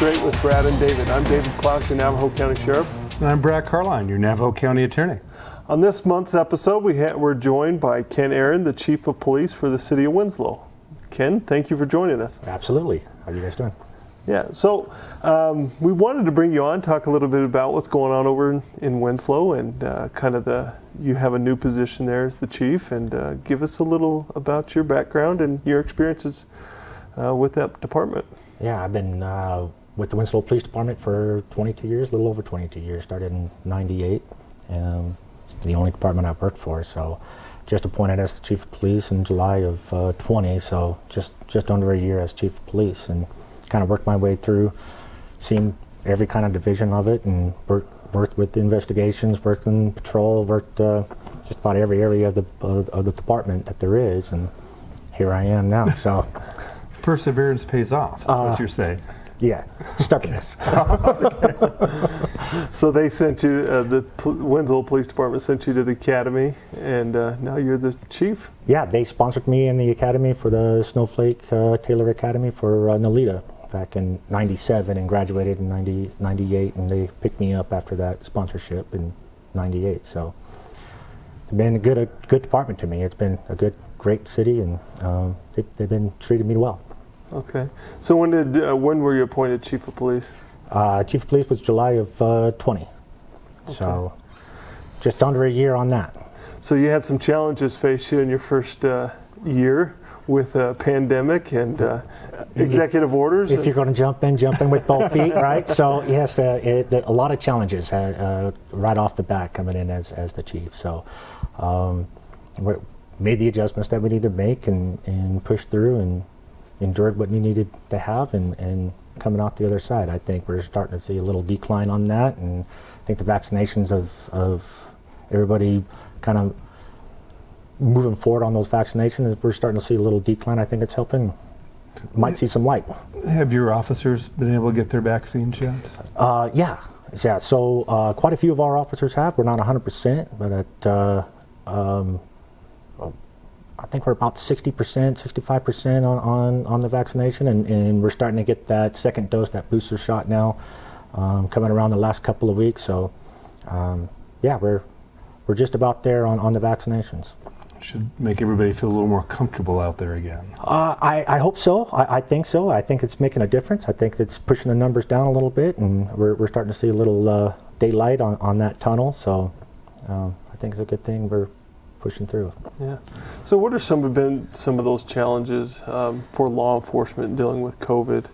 Straight with Brad and David. I'm David Clark, the Navajo County Sheriff. And I'm Brad Carline, your Navajo County Attorney. On this month's episode, we're joined by Ken Aaron, the Chief of Police for the City of Winslow. Ken, thank you for joining us. Absolutely. How are you guys doing? Yeah, so we wanted to bring you on, talk a little bit about what's going on over in Winslow, and you have a new position there as the chief, and give us a little about your background and your experiences with that department. Yeah, I've been with the Winslow Police Department for 22 years, a little over 22 years. Started in '98. It's the only department I've worked for, so just appointed as the Chief of Police in July of 20, so just under a year as Chief of Police, and kind of worked my way through, seen every kind of division of it, and worked with investigations, worked in patrol, worked just about every area of the department that there is, and here I am now. So perseverance pays off, is what you're saying. Yeah, stubbornness. So they sent you, the Winslow Police Department sent you to the academy, and now you're the chief? Yeah, they sponsored me in the academy for the Snowflake Taylor Academy for Nolita back in '97, and graduated in '98, and they picked me up after that sponsorship in '98. So it's been a good department to me. It's been a great city, and they've been treating me well. Okay. So when were you appointed Chief of Police? Chief of Police was July of 20. Okay. So just under a year on that. So you had some challenges face you in your first year with a pandemic and executive orders. If you're going to jump in with both feet, right? So yes, a lot of challenges right off the bat coming in as the chief. So we made the adjustments that we needed to make and pushed through and endured what we needed to have, and coming out the other side, I think we're starting to see a little decline on that, and I think the vaccinations of everybody kind of moving forward on those vaccinations, we're starting to see a little decline. I think it's helping. Might see some light. Have your officers been able to get their vaccines yet? Yeah. So quite a few of our officers have. We're not 100%, but I think we're about 60%, 65% on the vaccination, and we're starting to get that second dose, that booster shot now, coming around the last couple of weeks. So, yeah, we're just about there on the vaccinations. Should make everybody feel a little more comfortable out there again. I hope so. I think so. I think it's making a difference. I think it's pushing the numbers down a little bit, and we're starting to see a little daylight on that tunnel. So, I think it's a good thing. We're pushing through. Yeah. So what have been some of those challenges for law enforcement dealing with COVID?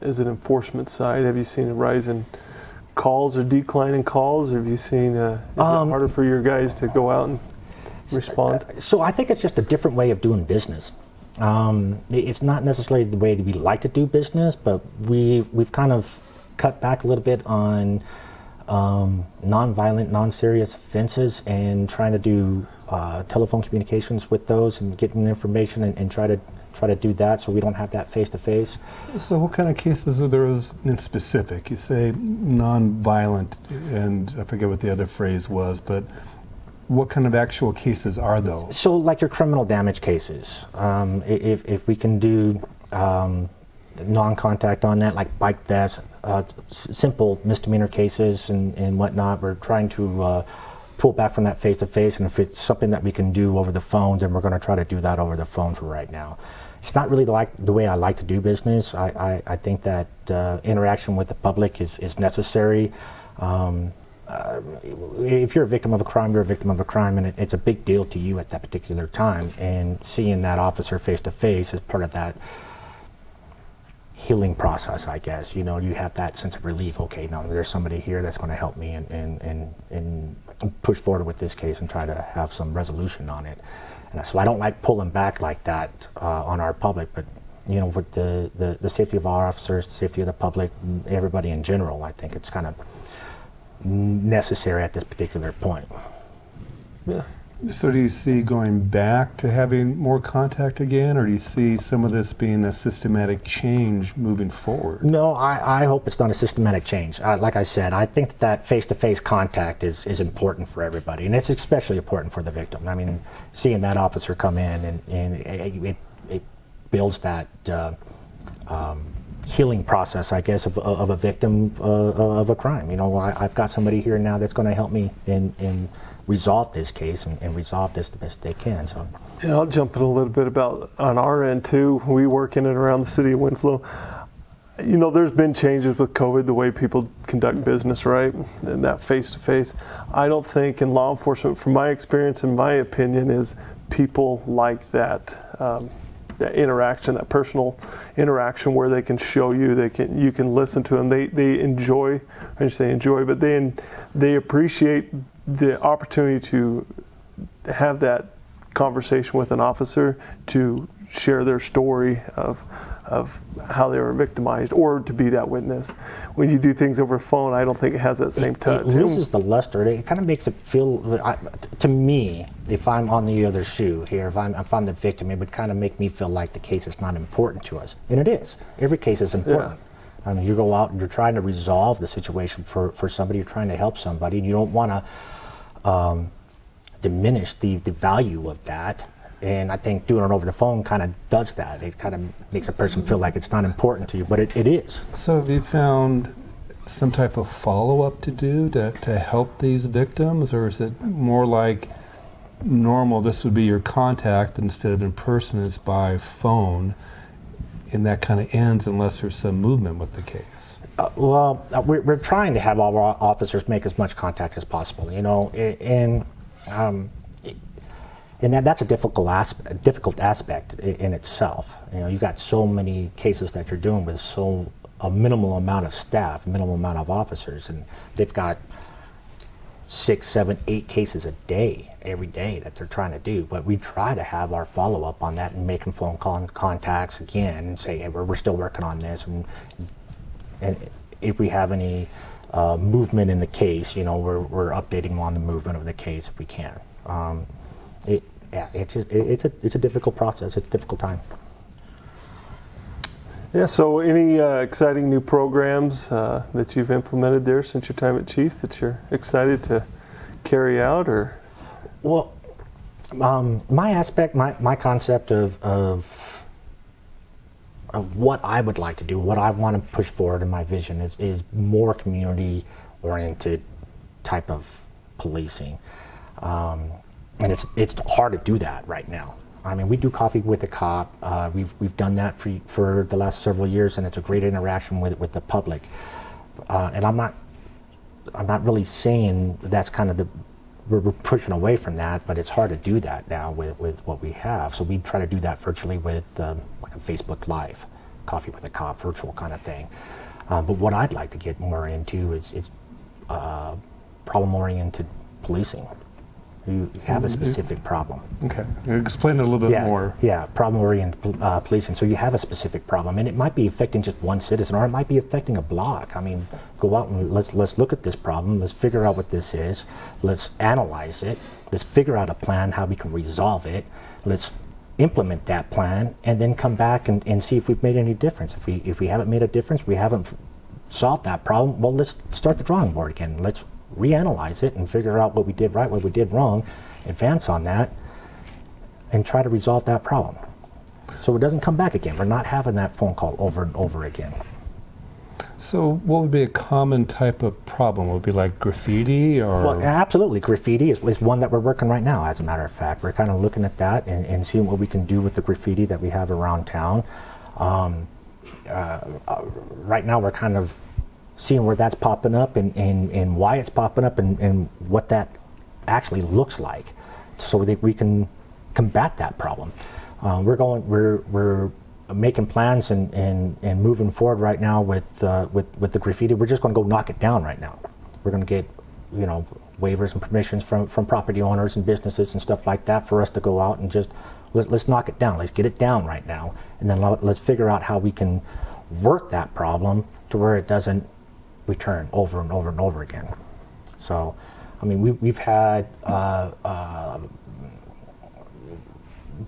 Is it enforcement side? Have you seen a rise in calls or decline in calls? Or have you seen, is it harder for your guys to go out and respond? So I think it's just a different way of doing business. It's not necessarily the way that we like to do business, but we've kind of cut back a little bit on non-violent, non-serious offenses, and trying to do telephone communications with those and getting information and try to do that, so we don't have that face-to-face. So what kind of cases are those in specific? You say non-violent, and I forget what the other phrase was, but what kind of actual cases are those? So like your criminal damage cases, if we can do non-contact on that, like bike thefts, simple misdemeanor cases and whatnot. We're trying to pull back from that face-to-face, and if it's something that we can do over the phone, then we're going to try to do that over the phone for right now. It's not really the way I like to do business. I think that interaction with the public is necessary. If you're a victim of a crime, you're a victim of a crime, and it's a big deal to you at that particular time, and seeing that officer face-to-face is part of that healing process, I guess. You know, you have that sense of relief. Okay, now there's somebody here that's going to help me and push forward with this case and try to have some resolution on it. And so I don't like pulling back like that on our public, but you know, with the safety of our officers, the safety of the public, everybody in general, I think it's kind of necessary at this particular point. Yeah. So do you see going back to having more contact again, or do you see some of this being a systematic change moving forward? No, I hope it's not a systematic change. Like I said, I think that face-to-face contact is important for everybody, and it's especially important for the victim. I mean, seeing that officer come in and it builds that healing process, I guess, of a victim of a crime. You know, I've got somebody here now that's going to help me in resolve this case and resolve this the best they can. So. Yeah, I'll jump in a little bit about on our end too. We work in and around the city of Winslow. You know, there's been changes with COVID, the way people conduct business, right? And that face-to-face. I don't think in law enforcement, from my experience and my opinion, is people like that. That interaction, that personal interaction where they can show you, you can listen to them. They enjoy, I say enjoy, but they appreciate the opportunity to have that conversation with an officer, to share their story of how they were victimized, or to be that witness. When you do things over phone, I don't think it has that same touch. It loses the luster. It kind of makes it feel, to me, if I'm on the other shoe here, if I'm the victim, it would kind of make me feel like the case is not important to us. And it is. Every case is important. Yeah. I mean, you go out and you're trying to resolve the situation for somebody, you're trying to help somebody, and you don't want to diminish the value of that. And I think doing it over the phone kind of does that. It kind of makes a person feel like it's not important to you, but it is. So have you found some type of follow-up to do to help these victims, or is it more like normal, this would be your contact, but instead of in person, it's by phone, and that kind of ends unless there's some movement with the case? We're trying to have all our officers make as much contact as possible, you know, and that's a difficult aspect in itself. You know, you got so many cases that you're doing with a minimal amount of staff, minimal amount of officers, and they've got 6, 7, 8 cases a day, every day that they're trying to do. But we try to have our follow-up on that and making phone contacts again and say, hey, we're still working on this, and if we have any movement in the case, you know, we're updating on the movement of the case if we can. It's a difficult process. It's a difficult time. Yeah. So, any exciting new programs that you've implemented there since your time at Chief that you're excited to carry out, or? Well, my concept of what I would like to do, what I want to push forward in my vision is more community-oriented type of policing. And it's hard to do that right now. I mean, we do Coffee with a Cop. We've done that for the last several years, and it's a great interaction with the public. And I'm not really saying that's kind of we're pushing away from that, but it's hard to do that now with what we have. So we try to do that virtually with like a Facebook Live, Coffee with a Cop, virtual kind of thing. But what I'd like to get more into is problem-oriented policing. You have a specific problem. Okay, explain it a little bit more. Yeah, problem-oriented policing. So you have a specific problem, and it might be affecting just one citizen, or it might be affecting a block. I mean, go out and let's look at this problem. Let's figure out what this is. Let's analyze it. Let's figure out a plan how we can resolve it. Let's implement that plan, and then come back and see if we've made any difference. If we haven't made a difference, we haven't solved that problem. Well, let's start the drawing board again. Let's reanalyze it and figure out what we did right, what we did wrong, advance on that, and try to resolve that problem. So it doesn't come back again. We're not having that phone call over and over again. So what would be a common type of problem? Would it be like graffiti, or? Well, absolutely. Graffiti is one that we're working right now, as a matter of fact. We're kind of looking at that and seeing what we can do with the graffiti that we have around town. Right now we're kind of seeing where that's popping up and why it's popping up and what that actually looks like, so that we can combat that problem. We're making plans and moving forward right now with the graffiti. We're just going to go knock it down right now. We're going to get, you know, waivers and permissions from property owners and businesses and stuff like that for us to go out and just let's knock it down. Let's get it down right now, and then let's figure out how we can work that problem to where it doesn't return over and over and over again. So, I mean, we've had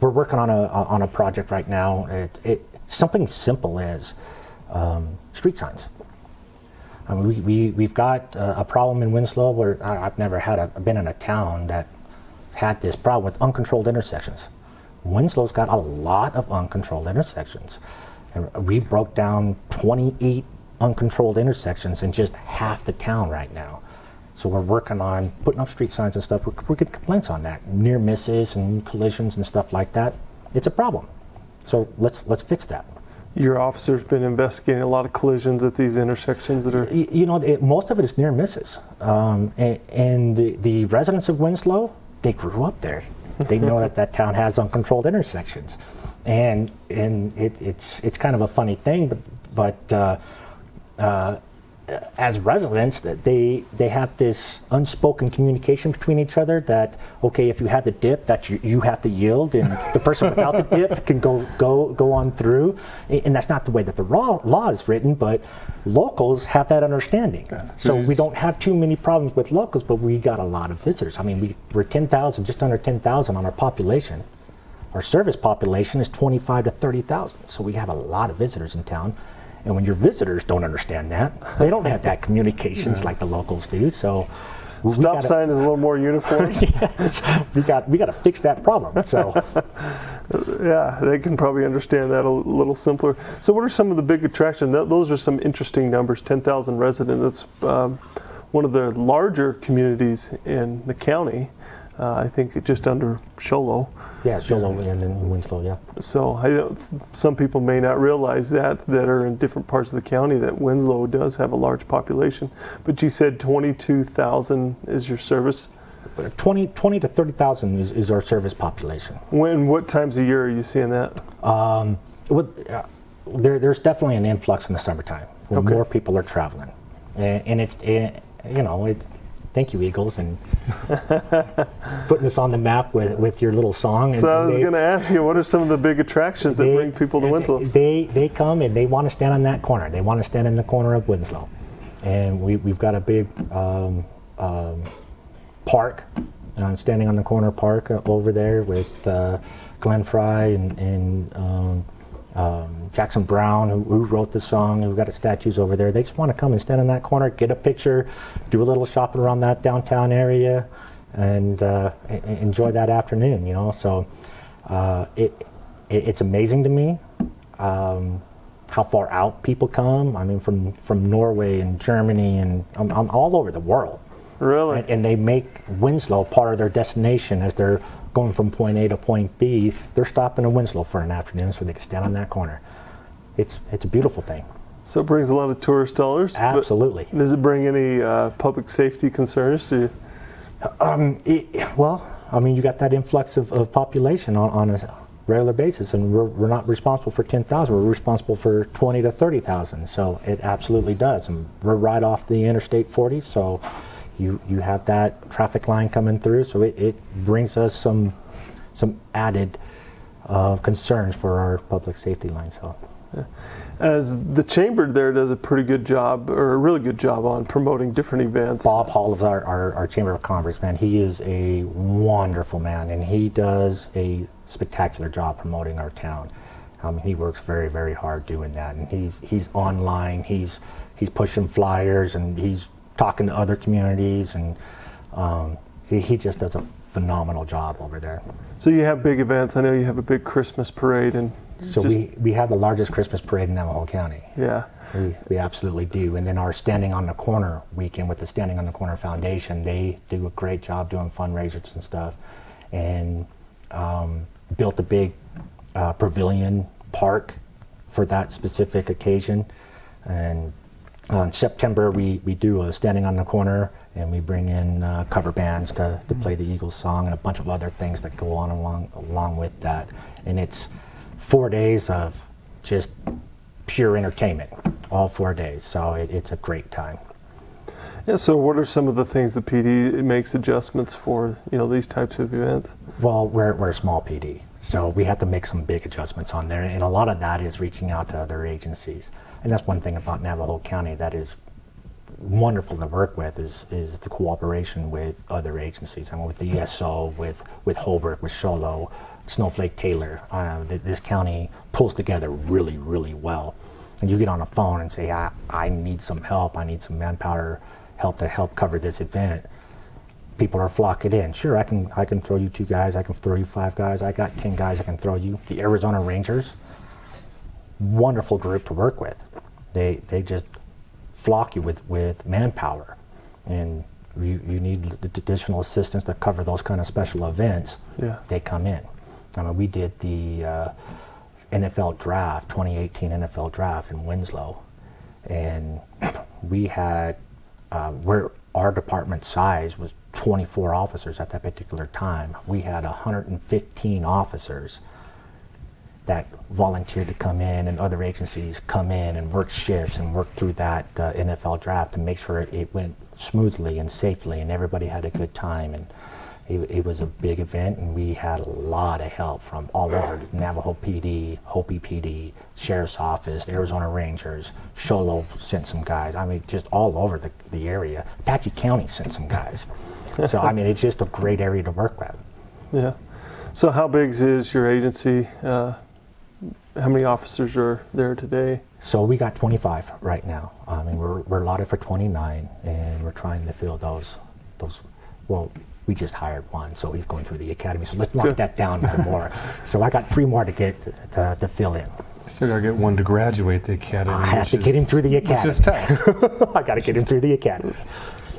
we're working on a project right now. Something simple as street signs. I mean, we've got a problem in Winslow where I've never been in a town that had this problem with uncontrolled intersections. Winslow's got a lot of uncontrolled intersections. And we broke down 28 uncontrolled intersections in just half the town right now. So we're working on putting up street signs and stuff. We're getting complaints on that, near misses and collisions and stuff like that. It's a problem. So let's fix that. Your officer's been investigating a lot of collisions at these intersections that are... You know, most of it is near misses. And the residents of Winslow, they grew up there. They know that town has uncontrolled intersections. And it's kind of a funny thing, but as residents, they have this unspoken communication between each other that, okay, if you have the dip, that you have to yield, and the person without the dip can go on through. And that's not the way that the law is written, but locals have that understanding. So we don't have too many problems with locals, but we got a lot of visitors. I mean, we're 10,000, just under 10,000 on our population. Our service population is 25 to 30,000, so we have a lot of visitors in town. And when your visitors don't understand that, they don't have that communications like the locals do. So Stop sign is a little more uniform. Yes, we got to fix that problem. So yeah, they can probably understand that a little simpler. So what are some of the big attractions? Those are some interesting numbers. 10,000 residents. That's one of the larger communities in the county. I think just under Sholo. Yeah, Sholo and in Winslow, yeah. So some people may not realize that are in different parts of the county, that Winslow does have a large population. But you said 22,000 is your service? 20 to 30,000 is our service population. What times of year are you seeing that? There's definitely an influx in the summertime when more people are traveling. And it's, thank you, Eagles, and putting us on the map with your little song. So I was going to ask you, what are some of the big attractions that bring people to Winslow? They come and they want to stand on that corner. They want to stand in the corner of Winslow. And we've got a big park, standing on the corner park over there with Glenn Fry and Jackson Brown, who wrote the song. We've got statues over there. They just want to come and stand in that corner, get a picture, do a little shopping around that downtown area, and enjoy that afternoon. So it's amazing to me how far out people come. I mean, from Norway and Germany and all over the world. Really? And they make Winslow part of their destination as they're going from point A to point B. They're stopping in Winslow for an afternoon so they can stand on that corner. It's a beautiful thing. So it brings a lot of tourist dollars? Absolutely. Does it bring any public safety concerns to you? Well, I mean, you got that influx of population on a regular basis, and we're not responsible for 10,000. We're responsible for 20 to 30,000. So it absolutely does. And we're right off the Interstate 40, so you have that traffic line coming through. So it brings us some added concerns for our public safety line. So. Yeah. As the chamber there does a pretty good job, or a really good job, on promoting different events. Bob Hall is our Chamber of Commerce man. He is a wonderful man, and he does a spectacular job promoting our town. He works very, very hard doing that, and he's online. He's pushing flyers, and he's talking to other communities, and he just does a phenomenal job over there. So you have big events. I know you have a big Christmas parade, and so we have the largest Christmas parade in Navajo County. Yeah, we absolutely do. And then our Standing on the Corner weekend with the Standing on the Corner Foundation, they do a great job doing fundraisers and stuff, and built a big pavilion park for that specific occasion. And in September we do a Standing on the Corner, and we bring in cover bands to play the Eagles song and a bunch of other things that go on along with that. And it's 4 days of just pure entertainment, all 4 days. So it's a great time. Yeah. So what are some of the things the PD makes adjustments for? These types of events. Well, we're a small PD, so we have to make some big adjustments on there, and a lot of that is reaching out to other agencies. And that's one thing about Navajo County that is wonderful to work with is the cooperation with other agencies. I mean, with the ESO, with Holbrook, with Sholo, Snowflake Taylor. This county pulls together really, really well. And you get on the phone and say, I need some help. I need some manpower help to help cover this event. People are flocking in. Sure, I can throw you 2 guys. I can throw you 5 guys. I got 10 guys I can throw you. The Arizona Rangers, wonderful group to work with. They just flock you with manpower, and you need additional assistance to cover those kind of special events. Yeah. They come in. I mean, we did the NFL draft, 2018 NFL draft in Winslow, and we had where our department size was 24 officers at that particular time. We had 115 officers that volunteered to come in, and other agencies come in and work shifts and work through that NFL draft to make sure it went smoothly and safely, and everybody had a good time. And it was a big event, and we had a lot of help from all over: Navajo PD, Hopi PD, Sheriff's Office, Arizona Rangers, Sholo sent some guys. I mean, just all over the area. Apache County sent some guys. So, I mean, it's just a great area to work with. Yeah. So how big is your agency? How many officers are there today? So we got 25 right now. I mean, we're allotted for 29, and we're trying to fill those. Well, we just hired one, so he's going through the academy. So let's knock that down a little more. So I got 3 more to get to fill in. Still got to get one to graduate the academy. I have to get him through the academy. Which is tough. I got to get him through the academy.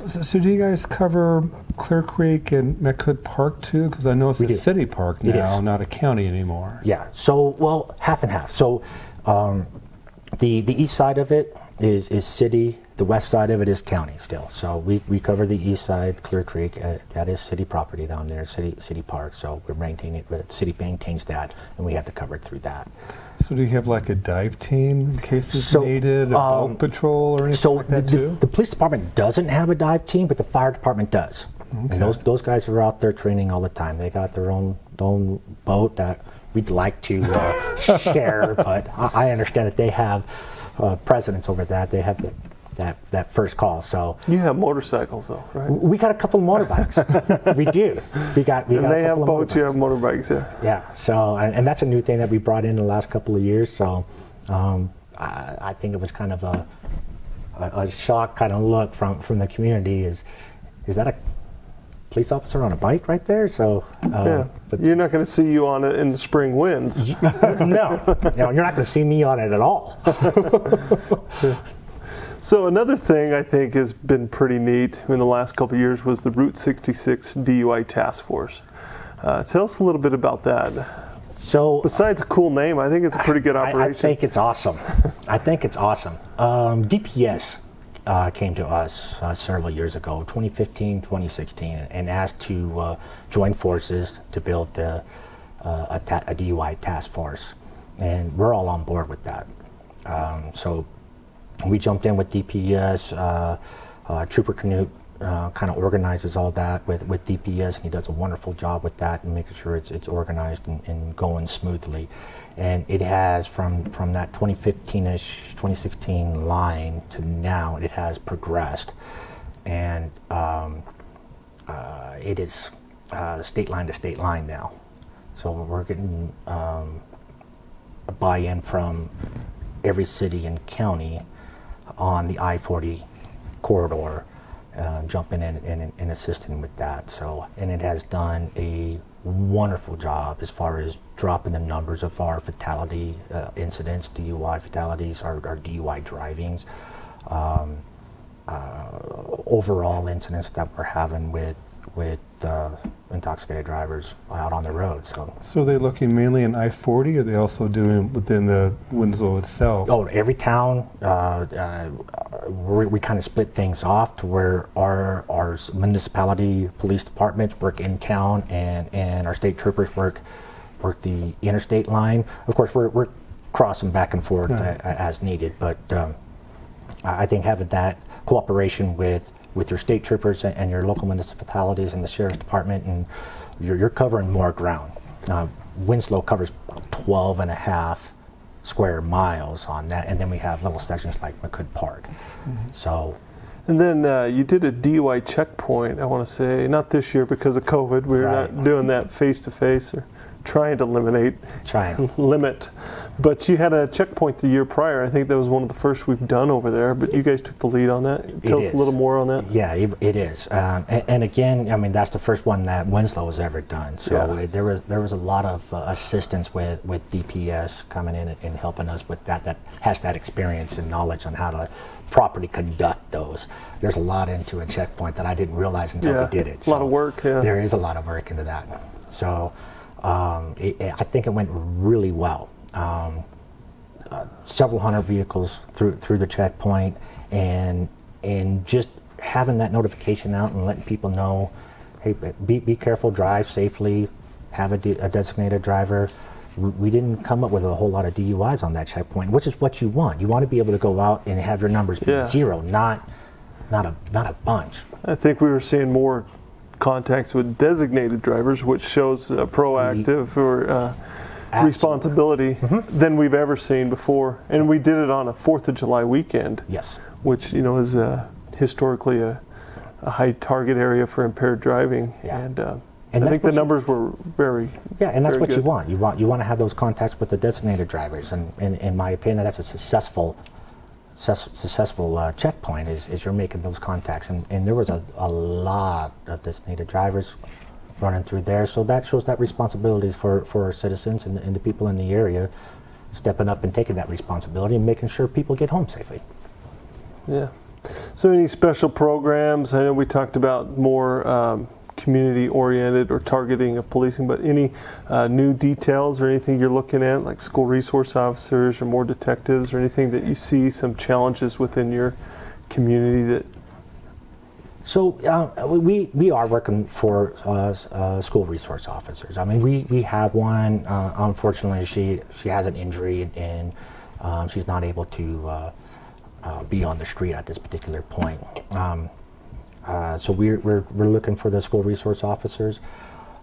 So do you guys cover Clear Creek and McHood Park too? Because I know it's a city park now, not a county anymore. Yeah. So, well, half and half. So the east side of it is city. The west side of it is county still. So we cover the east side, Clear Creek. That is city property down there, city park. So we're maintaining it. The city maintains that, and we have to cover it through that. So do you have like a dive team in case it's needed, a boat patrol or anything like that too? The police department doesn't have a dive team, but the fire department does. Okay. And those guys are out there training all the time. They got their own boat that we'd like to share, but I understand that they have precedence over that. They have that first call. So you have motorcycles though, right? We got a couple of motorbikes. We do. We got and they a have couple boats. You have motorbikes, yeah. Yeah. So and that's a new thing that we brought in the last couple of years. So I think it was kind of a shock kind of look from the community. Is that a police officer on a bike right there? So yeah. But you're not going to see you on it in the spring winds. No, you're not going to see me on it at all. Yeah. So another thing I think has been pretty neat in the last couple of years was the Route 66 DUI Task Force. Tell us a little bit about that. So besides a cool name, I think it's a pretty good operation. I think it's awesome. DPS came to us several years ago, 2015, 2016, and asked to join forces to build a DUI task force. And we're all on board with that. So we jumped in with DPS. Trooper Canute kind of organizes all that with DPS, and he does a wonderful job with that and making sure it's organized and going smoothly. And it has, from that 2015-ish, 2016 line to now, it has progressed. And it is state line to state line now. So we're getting a buy-in from every city and county on the I-40 corridor, jumping in and assisting with that. So, and it has done a wonderful job as far as dropping the numbers of our fatality incidents, DUI fatalities, our DUI drivings, overall incidents that we're having with intoxicated drivers out on the road. So are they looking mainly in I-40, or are they also doing within the Winslow itself? Oh, every town, we kind of split things off to where our municipality police departments work in town, and our state troopers work the interstate line. Of course, we're crossing back and forth as needed, but I think having that cooperation with your state troopers and your local municipalities and the sheriff's department, and you're covering more ground. Winslow covers 12 and a half square miles on that, and then we have little sections like McHood Park. Mm-hmm. So, and then you did a DUI checkpoint, I want to say, not this year because of COVID. We're not doing that face-to-face or trying to limit. But you had a checkpoint the year prior. I think that was one of the first we've done over there. But you guys took the lead on that. Tell us a little more on that. Yeah, it is. And again, I mean, that's the first one that Winslow has ever done. So there was a lot of assistance with DPS coming in and helping us with that has that experience and knowledge on how to properly conduct those. There's a lot into a checkpoint that I didn't realize until we did it. A lot of work. Yeah. There is a lot of work into that. So I think it went really well. Several hundred vehicles through the checkpoint, and just having that notification out and letting people know, hey, be careful, drive safely, have a designated driver. We didn't come up with a whole lot of DUIs on that checkpoint, which is what you want. You want to be able to go out and have your numbers be zero, not a bunch. I think we were seeing more contacts with designated drivers, which shows proactive or responsibility than we've ever seen before. And we did it on a 4th of July weekend. Yes. Which, is historically a high target area for impaired driving. Yeah. And I think the numbers were very and that's very what good. you want. You want to have those contacts with the designated drivers. And in my opinion, that's a successful checkpoint is you're making those contacts. And there was a lot of designated drivers running through there, so that shows that responsibilities for our citizens and the people in the area stepping up and taking that responsibility and making sure people get home safely. Yeah. So any special programs? I know we talked about more community oriented or targeting of policing, but any new details or anything you're looking at, like school resource officers or more detectives, or anything that you see some challenges within your community that? So we are working for school resource officers. I mean, we have one. Unfortunately, she has an injury and she's not able to be on the street at this particular point. So we're looking for the school resource officers.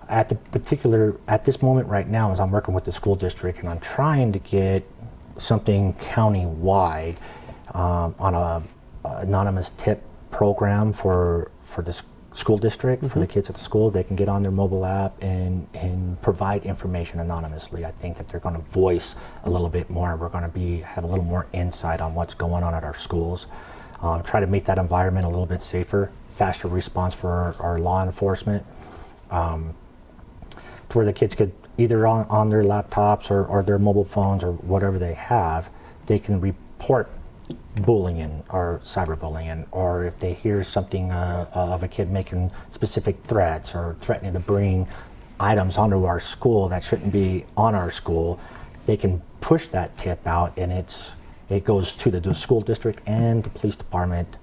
At this moment right now, as I'm working with the school district, and I'm trying to get something county-wide on a anonymous tip program for the school district, for the kids at the school. They can get on their mobile app and provide information anonymously. I think that they're going to voice a little bit more. We're going to have a little more insight on what's going on at our schools. Try to make that environment a little bit safer, faster response for our law enforcement, to where the kids could either on their laptops or their mobile phones or whatever they have, they can report bullying or cyberbullying, or if they hear something of a kid making specific threats or threatening to bring items onto our school that shouldn't be on our school, they can push that tip out, and it goes to the school district and the police department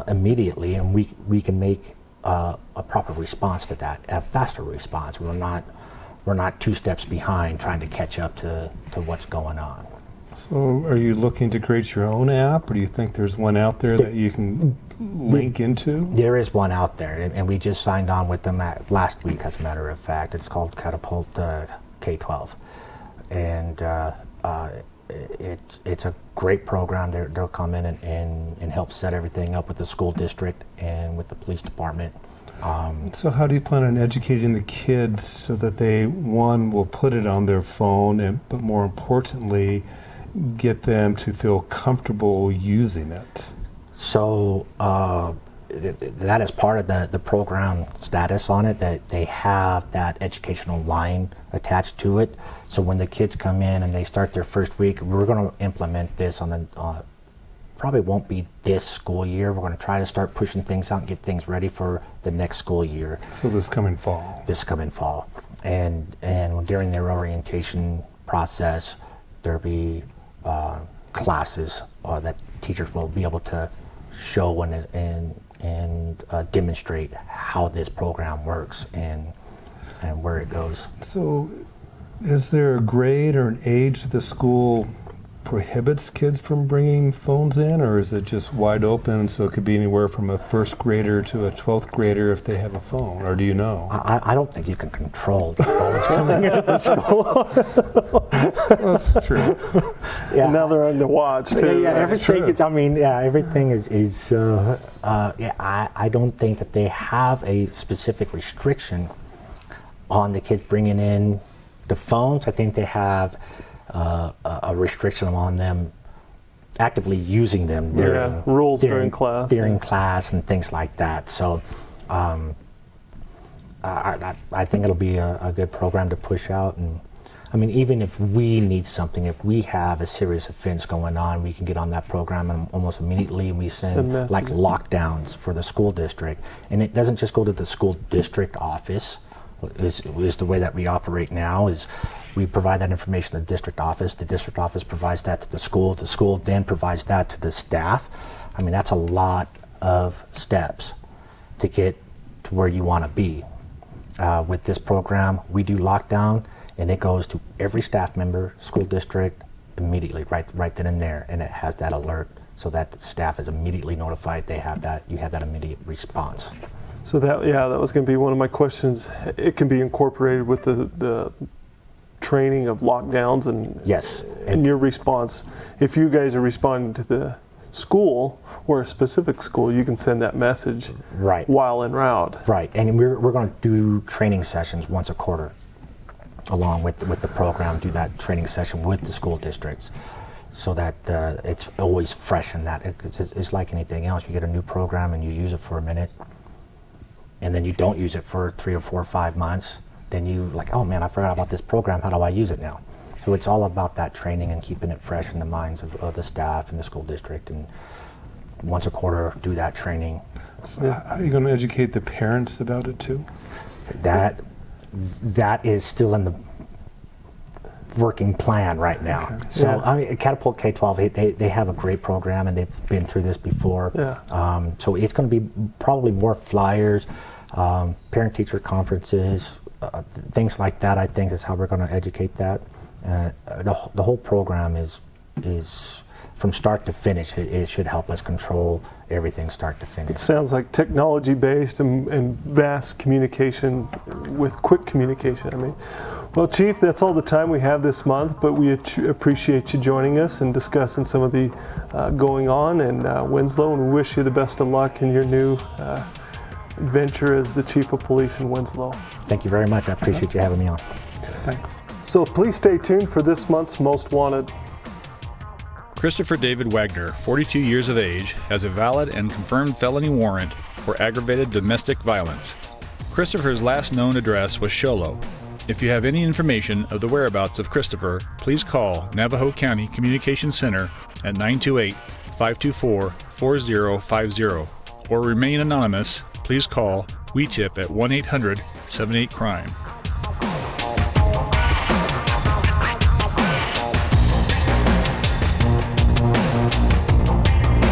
immediately, and we can make a proper response to that, a faster response. We're not 2 steps behind trying to catch up to what's going on. So are you looking to create your own app, or do you think there's one out there that you can link into? There is one out there, and we just signed on with them last week, as a matter of fact. It's called Catapult K-12. And it's a great program. They'll come in and help set everything up with the school district and with the police department. So how do you plan on educating the kids so that they, one, will put it on their phone, but more importantly, get them to feel comfortable using it? So that is part of the program status on it, that they have that educational line attached to it. So when the kids come in and they start their first week, we're going to implement this on the probably won't be this school year. We're going to try to start pushing things out and get things ready for the next school year. So this coming fall. And during their orientation process, there'll be classes that teachers will be able to show and demonstrate how this program works and where it goes. So is there a grade or an age that the school prohibits kids from bringing phones in, or is it just wide open, so it could be anywhere from a 1st grader to a 12th grader if they have a phone, or do you know? I don't think you can control the phones coming into the school. That's true. Yeah. And now they're on the watch too. Yeah, everything is I don't think that they have a specific restriction on the kids bringing in the phones. I think they have a restriction on them actively using them during rules during class, class and things like that. So I think it'll be a good program to push out. And I mean, even if we need something, if we have a serious offense going on, we can get on that program and almost immediately we send like lockdowns for the school district. And it doesn't just go to the school district office, is the way that we operate now. Is we provide that information to the district office provides that to the school then provides that to the staff. I mean, that's a lot of steps to get to where you want to be. With this program, we do lockdown, and it goes to every staff member, school district, immediately, right then and there, and it has that alert so that the staff is immediately notified. You have that immediate response. So that was going to be one of my questions. It can be incorporated with the training of lockdowns and yes, and your response. If you guys are responding to the school or a specific school, you can send that message while en route. Right, and we're going to do training sessions once a quarter, along with the program. Do that training session with the school districts, so that it's always fresh in that. It's like anything else. You get a new program and you use it for a minute, and then you don't use it for 3 or 4 or 5 months. Then you like, oh man, I forgot about this program. How do I use it now? So it's all about that training and keeping it fresh in the minds of the staff and the school district. And once a quarter, do that training. So how are you going to educate the parents about it too? That is still in the working plan right now. Okay. So I mean, Catapult K-12, they have a great program and they've been through this before. Yeah. So it's going to be probably more flyers, parent-teacher conferences, things like that. I think is how we're going to educate that. The whole program is from start to finish. It should help us control everything start to finish. It sounds like technology-based and vast communication with quick communication. I mean, well, Chief, that's all the time we have this month, but we appreciate you joining us and discussing some of the going on in Winslow, and we wish you the best of luck in your new adventure as the Chief of Police in Winslow. Thank you very much. I appreciate you having me on. Thanks. So please stay tuned for this month's Most Wanted. Christopher David Wagner, 42 years of age, has a valid and confirmed felony warrant for aggravated domestic violence. Christopher's last known address was Sholo. If you have any information of the whereabouts of Christopher, please call Navajo County Communications Center at 928-524-4050. Or remain anonymous, please call WeTip at 1-800-78-CRIME.